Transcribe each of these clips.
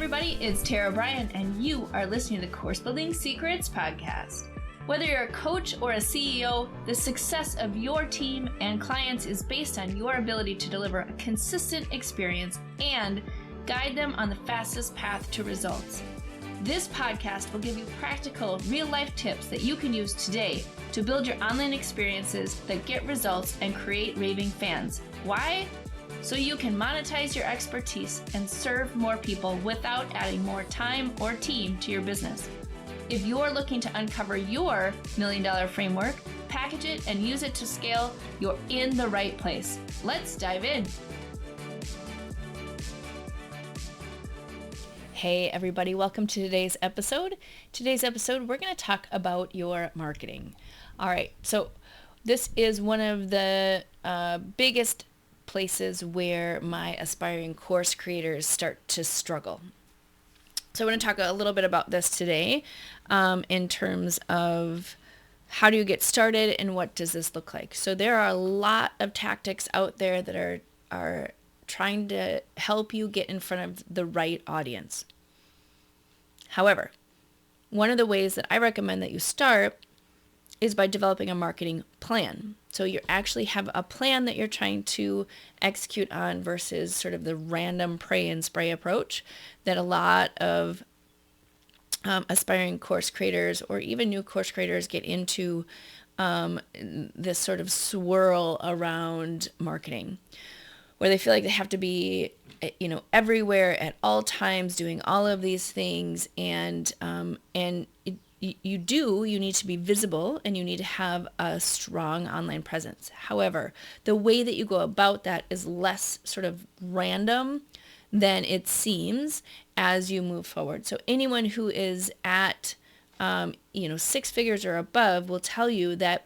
everybody, it's Tara Bryan, and you are listening to the Course Building Secrets podcast. Whether you're a coach or a CEO, the success of your team and clients is based on your ability to deliver a consistent experience and guide them on the fastest path to results. This podcast will give you practical, real-life tips that you can use today to build your online experiences that get results and create raving fans. Why? So you can monetize your expertise and serve more people without adding more time or team to your business. If you're looking to uncover your $1 million framework, package it, and use it to scale, you're in the right place. Let's dive in. Hey everybody, welcome to today's episode. Today's episode, we're going to talk about your marketing. All right, so this is one of the biggest places where my aspiring course creators start to struggle. So I want to talk a little bit about this today in terms of how do you get started and what does this look like. So there are a lot of tactics out there that are trying to help you get in front of the right audience. However, one of the ways that I recommend that you start is by developing a marketing plan. So you actually have a plan that you're trying to execute on versus sort of the random pray and spray approach that a lot of aspiring course creators or even new course creators get into, this sort of swirl around marketing, where they feel like they have to be, everywhere at all times doing all of these things, and you need to be visible and you need to have a strong online presence. However, the way that you go about that is less sort of random than it seems as you move forward. So anyone who is at, 6 figures or above will tell you that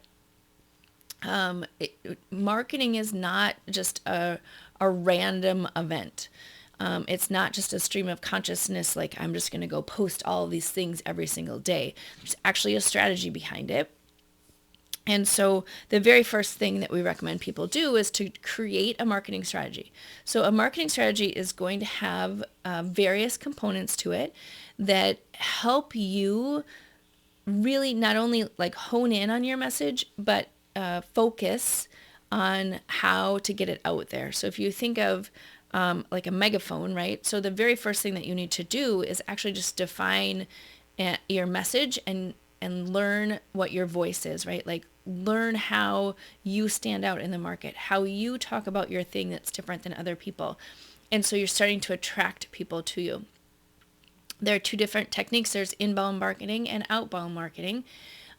marketing is not just a random event. It's not just a stream of consciousness, like I'm just going to go post all of these things every single day. There's actually a strategy behind it. And so the very first thing that we recommend people do is to create a marketing strategy. So a marketing strategy is going to have various components to it that help you really not only like hone in on your message, but focus on how to get it out there. So if you think of like a megaphone, right? So the very first thing that you need to do is actually just define your message and learn what your voice is, right? Like learn how you stand out in the market, how you talk about your thing that's different than other people. And so you're starting to attract people to you. There are two different techniques. There's inbound marketing and outbound marketing.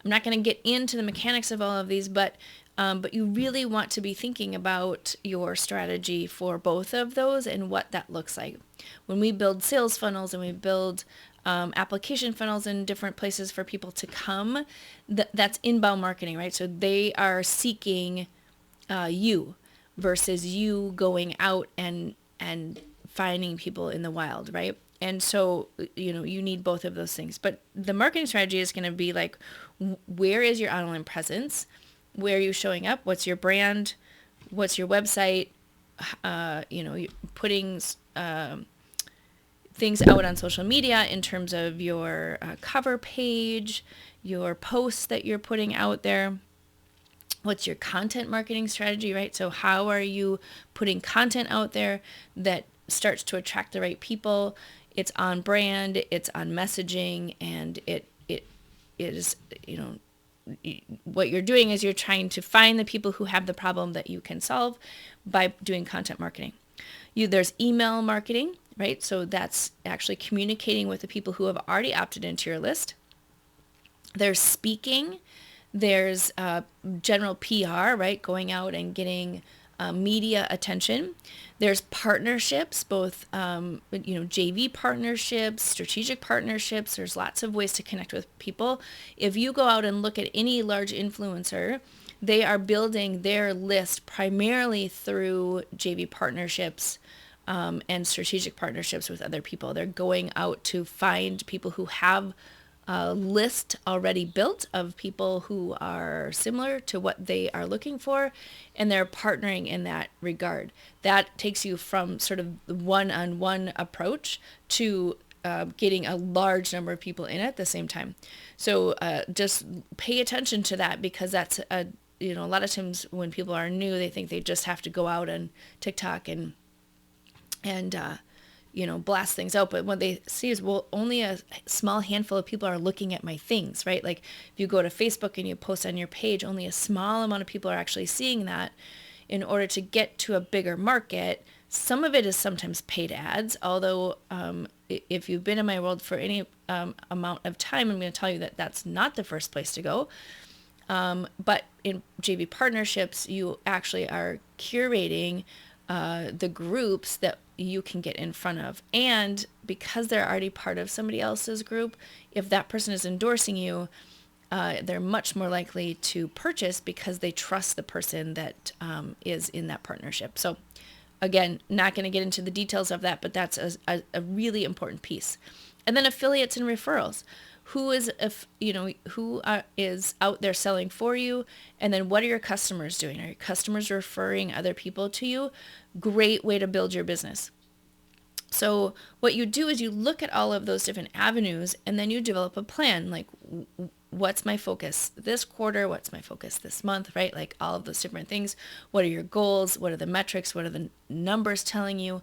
I'm not going to get into the mechanics of all of these, but you really want to be thinking about your strategy for both of those and what that looks like. When we build sales funnels and we build application funnels in different places for people to come, that's inbound marketing, right? So they are seeking you versus you going out and finding people in the wild, right? And so, you need both of those things. But the marketing strategy is going to be like, where is your online presence? Where are you showing up? What's your brand? What's your website? You're putting things out on social media in terms of your cover page, your posts that you're putting out there. What's your content marketing strategy, right? So how are you putting content out there that starts to attract the right people? It's on brand, it's on messaging, and it is, what you're doing is you're trying to find the people who have the problem that you can solve by doing content marketing. There's email marketing, right? So that's actually communicating with the people who have already opted into your list. There's speaking. There's general PR, right? Going out and getting media attention. There's partnerships, both, JV partnerships, strategic partnerships. There's lots of ways to connect with people. If you go out and look at any large influencer, they are building their list primarily through JV partnerships and strategic partnerships with other people. They're going out to find people who have a list already built of people who are similar to what they are looking for, and they're partnering in that regard. That takes you from sort of the one-on-one approach to getting a large number of people in at the same time. So just pay attention to that, because that's a lot of times when people are new, they think they just have to go out on TikTok and blast things out. But what they see is, well, only a small handful of people are looking at my things, right? Like if you go to Facebook and you post on your page, only a small amount of people are actually seeing that. In order to get to a bigger market, some of it is sometimes paid ads, although if you've been in my world for any amount of time, I'm going to tell you that that's not the first place to go. But in JV partnerships, you actually are curating the groups that you can get in front of. And because they're already part of somebody else's group, if that person is endorsing you, they're much more likely to purchase because they trust the person that is in that partnership. So again, not going to get into the details of that, but that's a really important piece. And then affiliates and referrals. Who is out there selling for you? And then what are your customers doing? Are your customers referring other people to you? Great way to build your business. So what you do is you look at all of those different avenues, and then you develop a plan. Like, what's my focus this quarter? What's my focus this month, right? Like all of those different things. What are your goals? What are the metrics? What are the numbers telling you?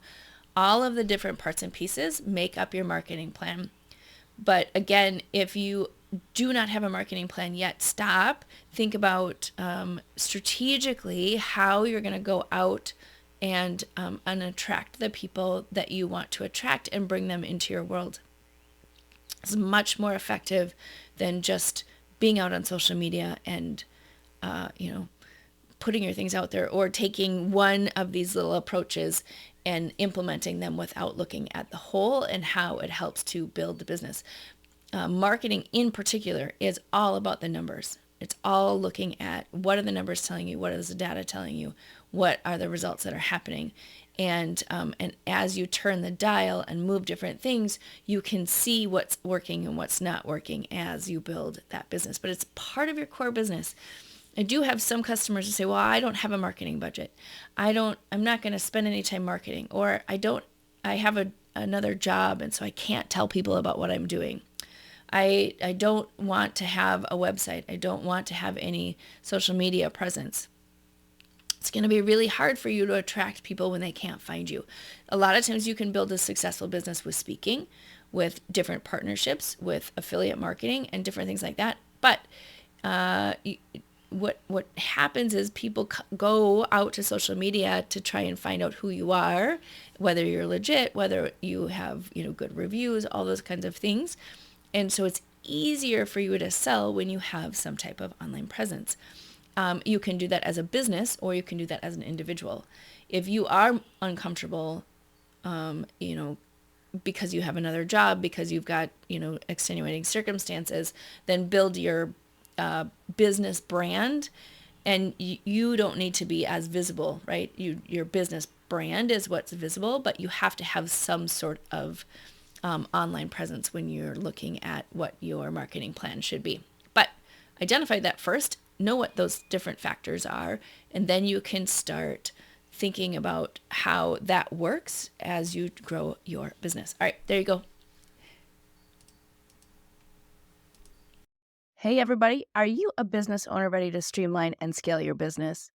All of the different parts and pieces make up your marketing plan. But again, if you do not have a marketing plan yet, stop. Think about strategically how you're going to go out and attract the people that you want to attract and bring them into your world. It's much more effective than just being out on social media and, putting your things out there, or taking one of these little approaches and implementing them without looking at the whole and how it helps to build the business. Marketing in particular is all about the numbers. It's all looking at what are the numbers telling you, what is the data telling you, what are the results that are happening. And as you turn the dial and move different things, you can see what's working and what's not working as you build that business. But it's part of your core business. I do have some customers who say, well, I don't have a marketing budget. I'm not going to spend any time marketing, or I have another job, and so I can't tell people about what I'm doing. I don't want to have a website. I don't want to have any social media presence. It's going to be really hard for you to attract people when they can't find you. A lot of times you can build a successful business with speaking, with different partnerships, with affiliate marketing and different things like that. But what happens is people go out to social media to try and find out who you are, whether you're legit, whether you have good reviews, all those kinds of things. And so it's easier for you to sell when you have some type of online presence. You can do that as a business, or you can do that as an individual. If you are uncomfortable, because you have another job, because you've got, extenuating circumstances, then build your business brand, and you don't need to be as visible, right? Your business brand is what's visible, but you have to have some sort of online presence when you're looking at what your marketing plan should be. But identify that first, know what those different factors are, and then you can start thinking about how that works as you grow your business. All right, there you go. Hey everybody, are you a business owner ready to streamline and scale your business?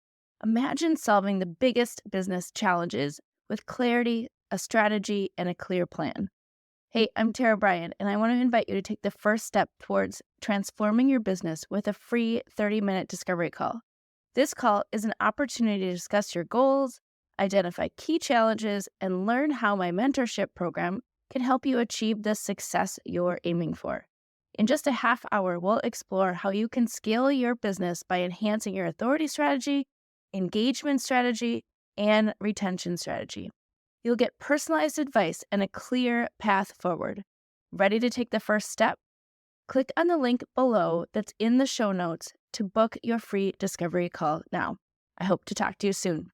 Imagine solving the biggest business challenges with clarity, a strategy, and a clear plan. Hey, I'm Bryan, and I want to invite you to take the first step towards transforming your business with a free 30-minute discovery call. This call is an opportunity to discuss your goals, identify key challenges, and learn how my mentorship program can help you achieve the success you're aiming for. In just a half hour, we'll explore how you can scale your business by enhancing your authority strategy, engagement strategy, and retention strategy. You'll get personalized advice and a clear path forward. Ready to take the first step? Click on the link below that's in the show notes to book your free discovery call now. I hope to talk to you soon.